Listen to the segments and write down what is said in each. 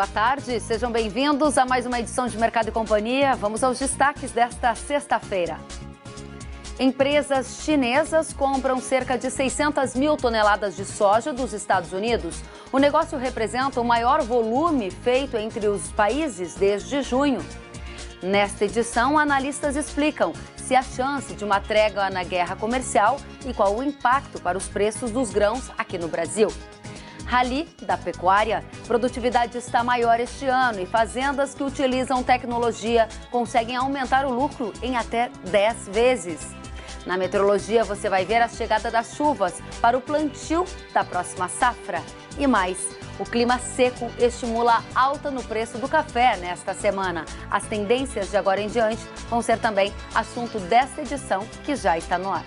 boa tarde. Sejam bem-vindos a mais uma edição de Mercado e Companhia. Vamos aos destaques desta sexta-feira. Empresas chinesas compram cerca de 600 mil toneladas de soja dos Estados Unidos. O negócio representa o maior volume feito entre os países desde junho. Nesta edição, analistas explicam se há chance de uma trégua na guerra comercial e qual o impacto para os preços dos grãos aqui no Brasil. Rally da pecuária. Produtividade está maior este ano e fazendas que utilizam tecnologia conseguem aumentar o lucro em até 10 vezes. Na meteorologia, você vai ver a chegada das chuvas para o plantio da próxima safra. E mais, o clima seco estimula a alta no preço do café nesta semana. As tendências de agora em diante vão ser também assunto desta edição que já está no ar.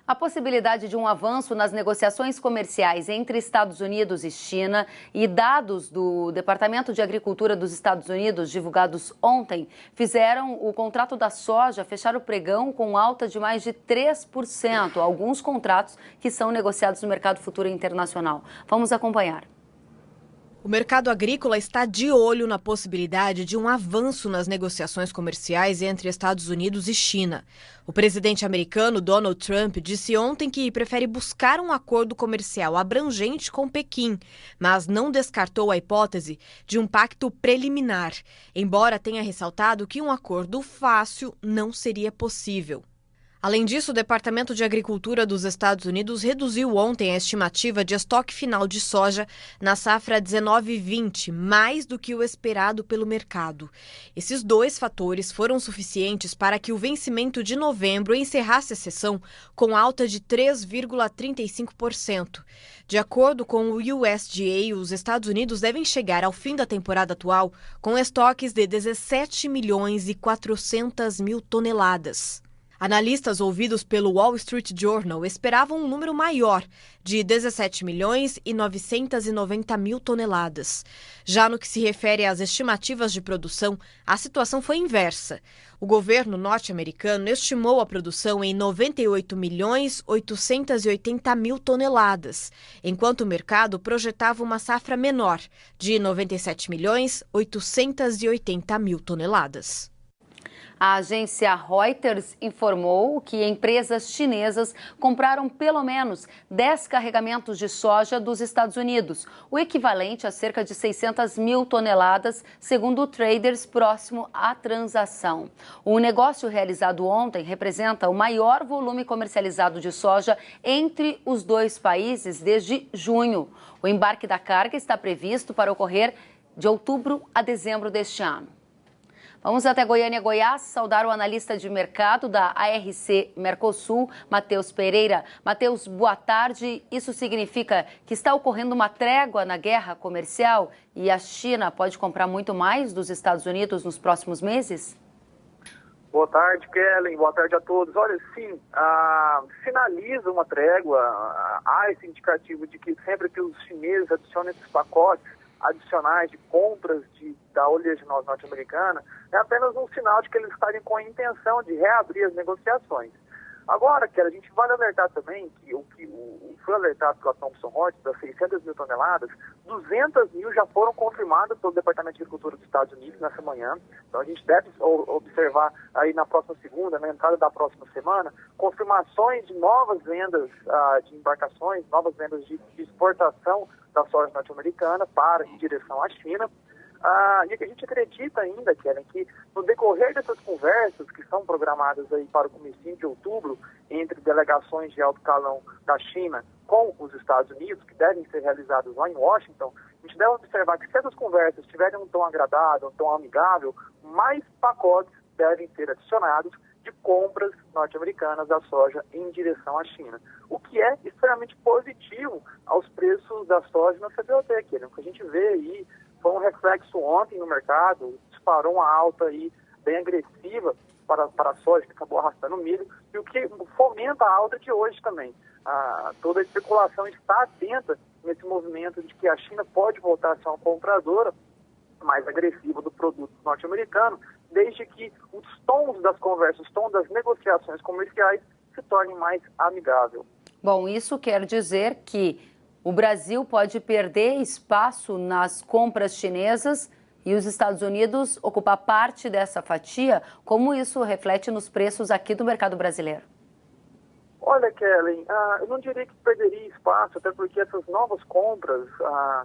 A possibilidade de um avanço nas negociações comerciais entre Estados Unidos e China e dados do Departamento de Agricultura dos Estados Unidos divulgados ontem fizeram o contrato da soja fechar o pregão com alta de mais de 3%, alguns contratos que são negociados no mercado futuro internacional. Vamos acompanhar. O mercado agrícola está de olho na possibilidade de um avanço nas negociações comerciais entre Estados Unidos e China. O presidente americano Donald Trump disse ontem que prefere buscar um acordo comercial abrangente com Pequim, mas não descartou a hipótese de um pacto preliminar, embora tenha ressaltado que um acordo fácil não seria possível. Além disso, o Departamento de Agricultura dos Estados Unidos reduziu ontem a estimativa de estoque final de soja na safra 19/20, mais do que o esperado pelo mercado. Esses dois fatores foram suficientes para que o vencimento de novembro encerrasse a sessão com alta de 3,35%. De acordo com o USDA, os Estados Unidos devem chegar ao fim da temporada atual com estoques de 17 milhões e 400 mil toneladas. Analistas ouvidos pelo Wall Street Journal esperavam um número maior, de 17 milhões e 990 mil toneladas. Já no que se refere às estimativas de produção, a situação foi inversa. O governo norte-americano estimou a produção em 98 milhões 880 mil toneladas, enquanto o mercado projetava uma safra menor, de 97 milhões 880 mil toneladas. A agência Reuters informou que empresas chinesas compraram pelo menos 10 carregamentos de soja dos Estados Unidos, o equivalente a cerca de 600 mil toneladas, segundo o Traders próximo à transação. O negócio realizado ontem representa o maior volume comercializado de soja entre os dois países desde junho. O embarque da carga está previsto para ocorrer de outubro a dezembro deste ano. Vamos até Goiânia, Goiás, saudar o analista de mercado da ARC Mercosul, Matheus Pereira. Matheus, boa tarde. Isso significa que está ocorrendo uma trégua na guerra comercial e a China pode comprar muito mais dos Estados Unidos nos próximos meses? Boa tarde, Kellen. Boa tarde a todos. Olha, sim, finaliza uma trégua. Há esse indicativo de que sempre que os chineses adicionam esses pacotes adicionais de compras da oleaginosa norte-americana, é apenas um sinal de que eles estarem com a intenção de reabrir as negociações. Agora, Kelly, a gente vale alertar também que o que foi alertado pela Thomson Reuters, das 600 mil toneladas, 200 mil já foram confirmadas pelo Departamento de Agricultura dos Estados Unidos nessa manhã. Então a gente deve observar aí na próxima segunda, na entrada da próxima semana, confirmações de novas vendas de embarcações, novas vendas de exportação da soja norte-americana em direção à China. E que a gente acredita ainda, Kellen, que no decorrer dessas conversas que são programadas aí para o comecinho de outubro entre delegações de alto calão da China com os Estados Unidos, que devem ser realizadas lá em Washington, a gente deve observar que se essas conversas tiverem um tom agradável, um tom amigável, mais pacotes devem ser adicionados de compras norte-americanas da soja em direção à China, o que é extremamente positivo aos preços da soja na CBOT, Kellen. O que a gente vê aí foi um reflexo ontem no mercado, disparou uma alta aí bem agressiva para a soja, que acabou arrastando o milho, e o que fomenta a alta de hoje também. Toda a especulação está atenta nesse movimento de que a China pode voltar a ser uma compradora mais agressiva do produto norte-americano, desde que os tons das conversas, os tons das negociações comerciais se tornem mais amigáveis. Bom, isso quer dizer que o Brasil pode perder espaço nas compras chinesas e os Estados Unidos ocupar parte dessa fatia. Como isso reflete nos preços aqui do mercado brasileiro? Olha, Kellen, eu não diria que perderia espaço, até porque essas novas compras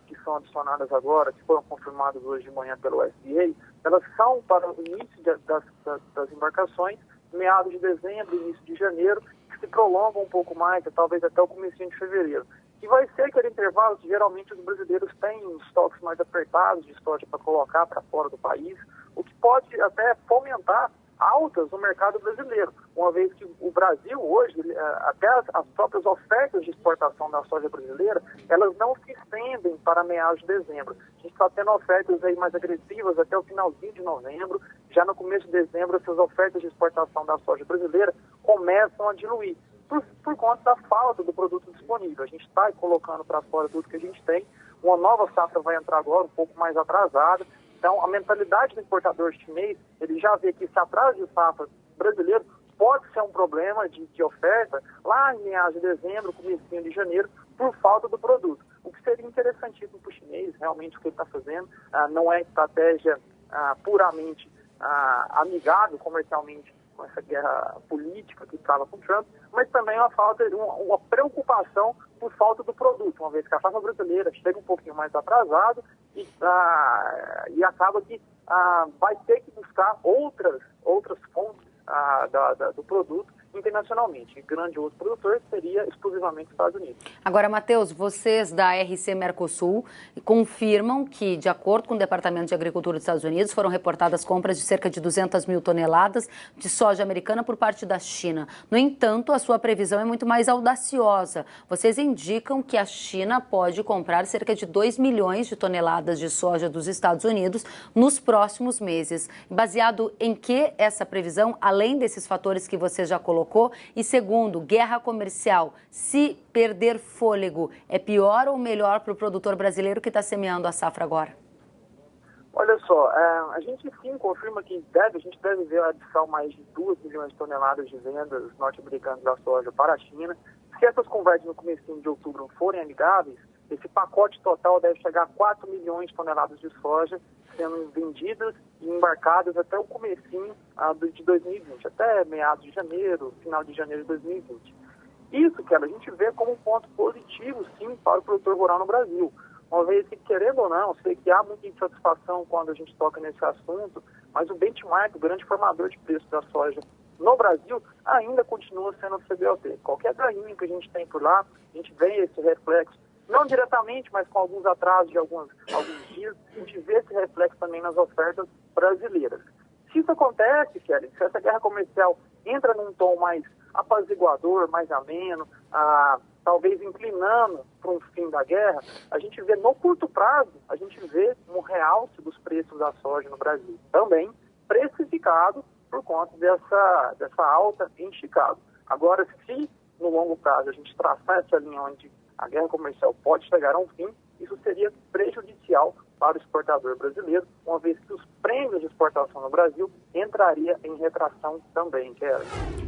que são adicionadas agora, que foram confirmadas hoje de manhã pelo USDA, elas são para o início das embarcações, meados de dezembro, início de janeiro, que se prolongam um pouco mais, talvez até o comecinho de fevereiro. E vai ser aquele intervalo que geralmente os brasileiros têm uns estoques mais apertados de soja para colocar para fora do país, o que pode até fomentar altas no mercado brasileiro, uma vez que o Brasil hoje, até as próprias ofertas de exportação da soja brasileira, elas não se estendem para meados de dezembro. A gente está tendo ofertas aí mais agressivas até o finalzinho de novembro, já no começo de dezembro essas ofertas de exportação da soja brasileira começam a diluir, por conta da falta do produto disponível. A gente está colocando para fora tudo que a gente tem, uma nova safra vai entrar agora, um pouco mais atrasada. Então, a mentalidade do importador chinês, ele já vê que esse atraso de safra brasileiro pode ser um problema de oferta lá em meados de dezembro, comecinho de janeiro, por falta do produto. O que seria interessantíssimo para o chinês, realmente o que ele está fazendo, não é estratégia puramente amigável comercialmente com essa guerra política que estava com o Trump, mas também uma preocupação por falta do produto, uma vez que a safra brasileira chega um pouquinho mais atrasada e acaba que vai ter que buscar outras fontes do produto internacionalmente. E grande outro produtor seria exclusivamente os Estados Unidos. Agora, Matheus, vocês da RC Mercosul confirmam que, de acordo com o Departamento de Agricultura dos Estados Unidos, foram reportadas compras de cerca de 200 mil toneladas de soja americana por parte da China. No entanto, a sua previsão é muito mais audaciosa. Vocês indicam que a China pode comprar cerca de 2 milhões de toneladas de soja dos Estados Unidos nos próximos meses. Baseado em que essa previsão, além desses fatores que você já colocou? E segundo, guerra comercial, se perder fôlego, é pior ou melhor para o produtor brasileiro que está semeando a safra agora? Olha só, a gente sim confirma que a gente deve ver a adição mais de 2 milhões de toneladas de vendas norte-americanas da soja para a China. Se essas conversas no comecinho de outubro forem amigáveis, esse pacote total deve chegar a 4 milhões de toneladas de soja sendo vendidas e embarcadas até o comecinho de 2020, até meados de janeiro, final de janeiro de 2020. Isso, a gente vê como um ponto positivo, sim, para o produtor rural no Brasil. Uma vez que, querendo ou não, sei que há muita insatisfação quando a gente toca nesse assunto, mas o benchmark, o grande formador de preço da soja no Brasil, ainda continua sendo o CBOT. Qualquer ganho que a gente tem por lá, a gente vê esse reflexo, não diretamente, mas com alguns atrasos de alguns dias, a gente vê esse reflexo também nas ofertas brasileiras. Se isso acontece, Kelly, se essa guerra comercial entra num tom mais apaziguador, mais ameno, talvez inclinando para um fim da guerra, a gente vê no curto prazo, a gente vê um realce dos preços da soja no Brasil. Também precificado por conta dessa alta em Chicago. Agora, se no longo prazo a gente traçar essa linha onde a guerra comercial pode chegar a um fim, isso seria prejudicial para o exportador brasileiro, uma vez que os prêmios de exportação no Brasil entraria em retração também, Kelly.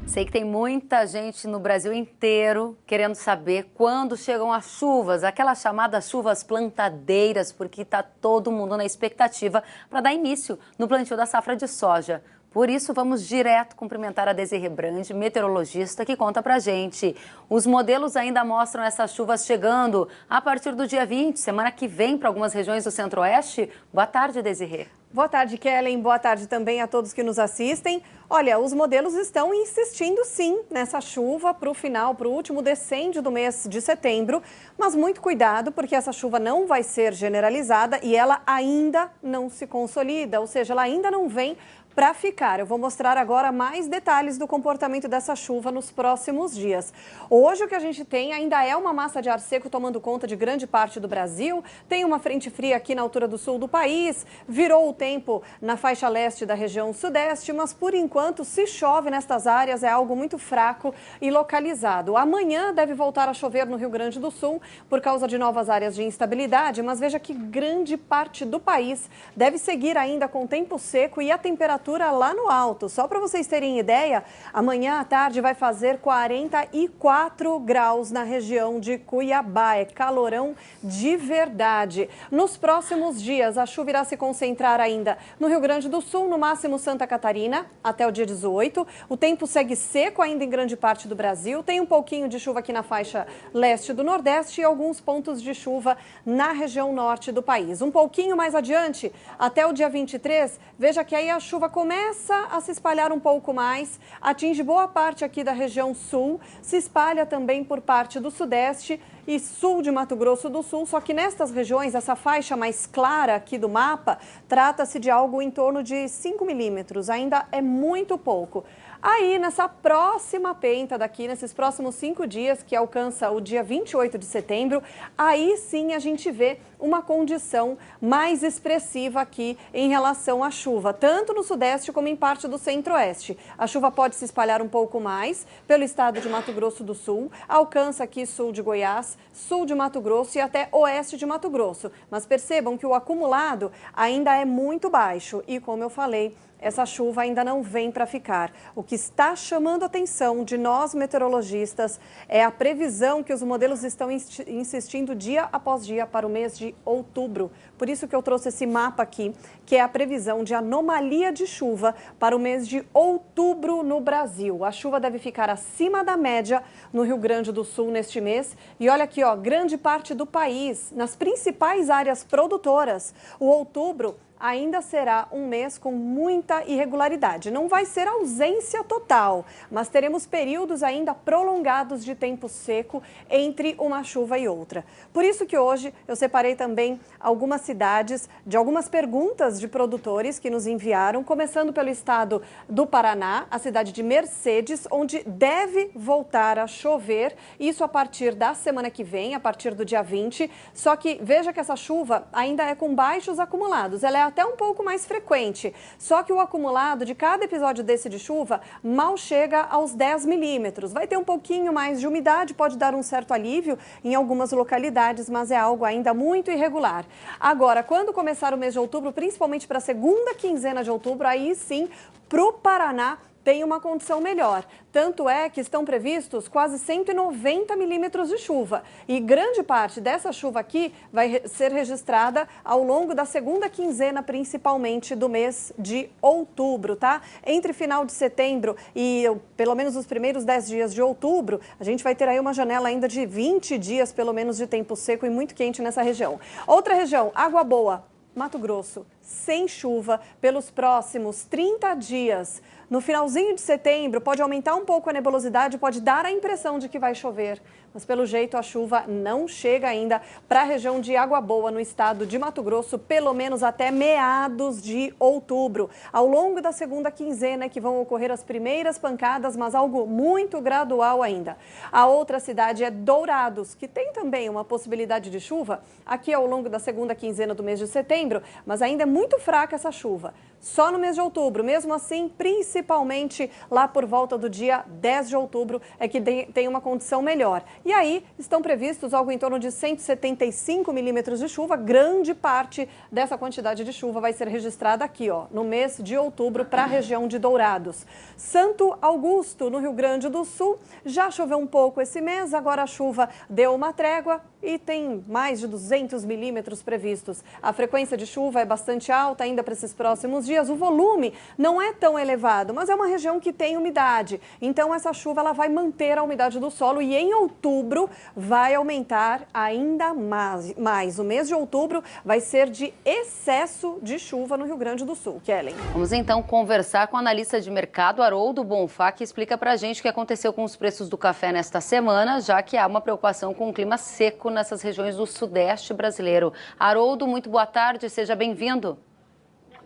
Sei que tem muita gente no Brasil inteiro querendo saber quando chegam as chuvas, aquelas chamadas chuvas plantadeiras, porque está todo mundo na expectativa para dar início no plantio da safra de soja. Por isso, vamos direto cumprimentar a Desirê Brandi, meteorologista, que conta pra gente. Os modelos ainda mostram essas chuvas chegando a partir do dia 20, semana que vem, para algumas regiões do Centro-Oeste. Boa tarde, Desirê. Boa tarde, Kellen. Boa tarde também a todos que nos assistem. Olha, os modelos estão insistindo sim nessa chuva para o final, para o último decêndio do mês de setembro. Mas muito cuidado, porque essa chuva não vai ser generalizada e ela ainda não se consolida, ou seja, ela ainda não vem para ficar. Eu vou mostrar agora mais detalhes do comportamento dessa chuva nos próximos dias. Hoje o que a gente tem ainda é uma massa de ar seco tomando conta de grande parte do Brasil. Tem uma frente fria aqui na altura do sul do país, virou o tempo na faixa leste da região sudeste, mas por enquanto se chove nestas áreas é algo muito fraco e localizado. Amanhã deve voltar a chover no Rio Grande do Sul por causa de novas áreas de instabilidade, mas veja que grande parte do país deve seguir ainda com tempo seco e a temperatura temperatura lá no alto. Só para vocês terem ideia, amanhã à tarde vai fazer 44 graus na região de Cuiabá. É calorão de verdade. Nos próximos dias, a chuva irá se concentrar ainda no Rio Grande do Sul, no máximo Santa Catarina, até o dia 18. O tempo segue seco ainda em grande parte do Brasil. Tem um pouquinho de chuva aqui na faixa leste do Nordeste e alguns pontos de chuva na região norte do país. Um pouquinho mais adiante, até o dia 23, veja que aí a chuva começa a se espalhar um pouco mais, atinge boa parte aqui da região sul, se espalha também por parte do Sudeste e sul de Mato Grosso do Sul, só que nestas regiões, essa faixa mais clara aqui do mapa, trata-se de algo em torno de 5 milímetros, ainda é muito pouco. Aí, nessa próxima penta daqui, nesses próximos 5 dias, que alcança o dia 28 de setembro, aí sim a gente vê uma condição mais expressiva aqui em relação à chuva, tanto no Sudeste como em parte do Centro-Oeste. A chuva pode se espalhar um pouco mais pelo estado de Mato Grosso do Sul, alcança aqui sul de Goiás, sul de Mato Grosso e até oeste de Mato Grosso. Mas percebam que o acumulado ainda é muito baixo e, como eu falei, essa chuva ainda não vem para ficar. O que está chamando a atenção de nós meteorologistas é a previsão que os modelos estão insistindo dia após dia para o mês de outubro. Por isso que eu trouxe esse mapa aqui, que é a previsão de anomalia de chuva para o mês de outubro no Brasil. A chuva deve ficar acima da média no Rio Grande do Sul neste mês. E olha aqui, ó, grande parte do país, nas principais áreas produtoras, o outubro ainda será um mês com muita irregularidade. Não vai ser ausência total, mas teremos períodos ainda prolongados de tempo seco entre uma chuva e outra. Por isso que hoje eu separei também algumas cidades de algumas perguntas de produtores que nos enviaram, começando pelo estado do Paraná, a cidade de Mercedes, onde deve voltar a chover, isso a partir da semana que vem, a partir do dia 20. Só que veja que essa chuva ainda é com baixos acumulados, ela é até um pouco mais frequente, só que o acumulado de cada episódio desse de chuva mal chega aos 10 milímetros. Vai ter um pouquinho mais de umidade, pode dar um certo alívio em algumas localidades, mas é algo ainda muito irregular. Agora, quando começar o mês de outubro, principalmente para a segunda quinzena de outubro, aí sim, para o Paraná, tem uma condição melhor. Tanto é que estão previstos quase 190 milímetros de chuva. E grande parte dessa chuva aqui vai ser registrada ao longo da segunda quinzena, principalmente do mês de outubro, tá? Entre final de setembro e pelo menos os primeiros 10 dias de outubro, a gente vai ter aí uma janela ainda de 20 dias, pelo menos, de tempo seco e muito quente nessa região. Outra região, Água Boa, Mato Grosso, sem chuva pelos próximos 30 dias. No finalzinho de setembro, pode aumentar um pouco a nebulosidade, pode dar a impressão de que vai chover, mas pelo jeito a chuva não chega ainda para a região de Água Boa, no estado de Mato Grosso, pelo menos até meados de outubro. Ao longo da segunda quinzena é que vão ocorrer as primeiras pancadas, mas algo muito gradual ainda. A outra cidade é Dourados, que tem também uma possibilidade de chuva aqui ao longo da segunda quinzena do mês de setembro, mas ainda é muito fraca essa chuva. Só no mês de outubro, mesmo assim, principalmente lá por volta do dia 10 de outubro, é que tem uma condição melhor. E aí estão previstos algo em torno de 175 milímetros de chuva. Grande parte dessa quantidade de chuva vai ser registrada aqui, ó, no mês de outubro, para a região de Dourados. Santo Augusto, no Rio Grande do Sul, já choveu um pouco esse mês, agora a chuva deu uma trégua e tem mais de 200 milímetros previstos. A frequência de chuva é bastante alta ainda para esses próximos dias. O volume não é tão elevado, mas é uma região que tem umidade. Então essa chuva ela vai manter a umidade do solo e em outubro vai aumentar ainda mais. O mês de outubro vai ser de excesso de chuva no Rio Grande do Sul. Kellen. Vamos então conversar com o analista de mercado Haroldo Bonfá, que explica para a gente o que aconteceu com os preços do café nesta semana, já que há uma preocupação com o clima seco nessas regiões do Sudeste brasileiro. Haroldo, muito boa tarde, seja bem-vindo.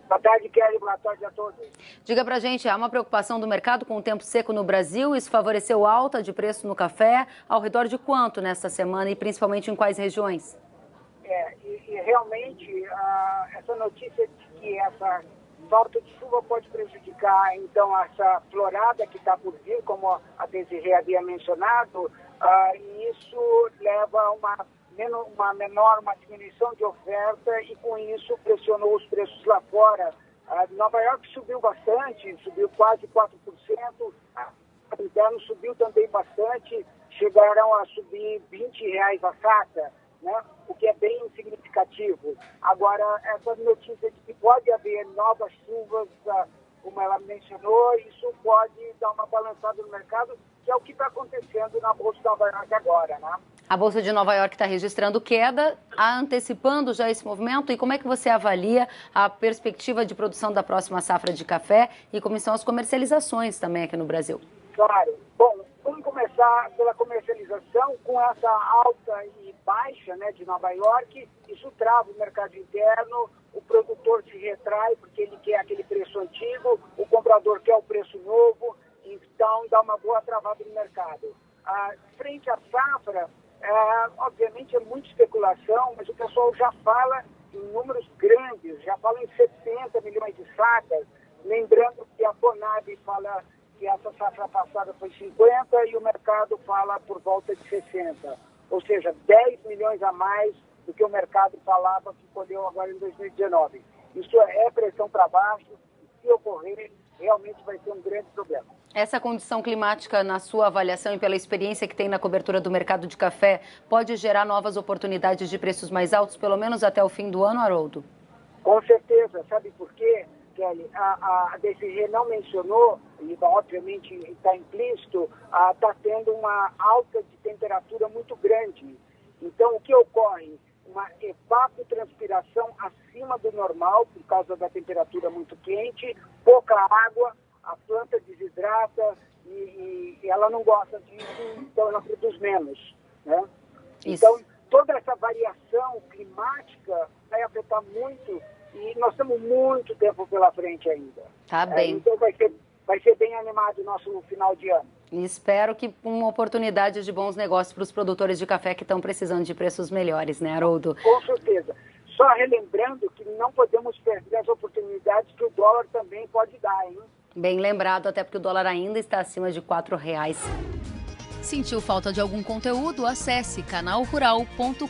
Boa tarde, Kelly. Boa tarde a todos. Diga pra gente, há uma preocupação do mercado com o tempo seco no Brasil? Isso favoreceu alta de preço no café? Ao redor de quanto nesta semana e principalmente em quais regiões? Realmente, essa notícia de que essa falta de chuva pode prejudicar, então, essa florada que está por vir, como a Desirê havia mencionado, e isso leva a uma diminuição de oferta e com isso pressionou os preços lá fora, Nova York subiu bastante, subiu quase 4%. O inverno subiu também bastante, chegaram a subir R$20 a saca, né? O que é bem significativo. Agora, essa notícia de que pode haver novas chuvas, como ela mencionou, isso pode dar uma balançada no mercado, que é o que está acontecendo na Bolsa de Nova York agora, né? A Bolsa de Nova York está registrando queda, antecipando já esse movimento. E como é que você avalia a perspectiva de produção da próxima safra de café e como estão as comercializações também aqui no Brasil? Claro. Bom, vamos começar pela comercialização. Com essa alta e baixa, né, de Nova York, isso trava o mercado interno, o produtor se retrai porque ele quer aquele preço antigo, o comprador quer o preço novo, então dá uma boa travada no mercado. Frente à safra, obviamente é muita especulação, mas o pessoal já fala em números grandes, já fala em 70 milhões de sacas, lembrando que a Conab fala que essa safra passada foi 50 e o mercado fala por volta de 60, ou seja, 10 milhões a mais do que o mercado falava que colheu agora em 2019. Isso é pressão para baixo, se ocorrer, realmente vai ser um grande problema. Essa condição climática, na sua avaliação e pela experiência que tem na cobertura do mercado de café, pode gerar novas oportunidades de preços mais altos, pelo menos até o fim do ano, Haroldo? Com certeza. Sabe por quê, Kelly? A DCG não mencionou, e obviamente está implícito, está tendo uma alta de temperatura muito grande. Então, o que ocorre? Uma evapotranspiração acima do normal, por causa da temperatura muito quente, pouca água, a planta desidrata e ela não gosta disso, então ela produz menos, né? Então, toda essa variação climática vai afetar muito e nós temos muito tempo pela frente ainda. Tá bem. Então vai ser bem animado o nosso final de ano. E espero que uma oportunidade de bons negócios para os produtores de café que estão precisando de preços melhores, né, Haroldo? Com certeza. Só relembrando que não podemos perder as oportunidades que o dólar também pode dar, hein? Bem lembrado, até porque o dólar ainda está acima de R$4. Sentiu falta de algum conteúdo? Acesse canalrural.com.br.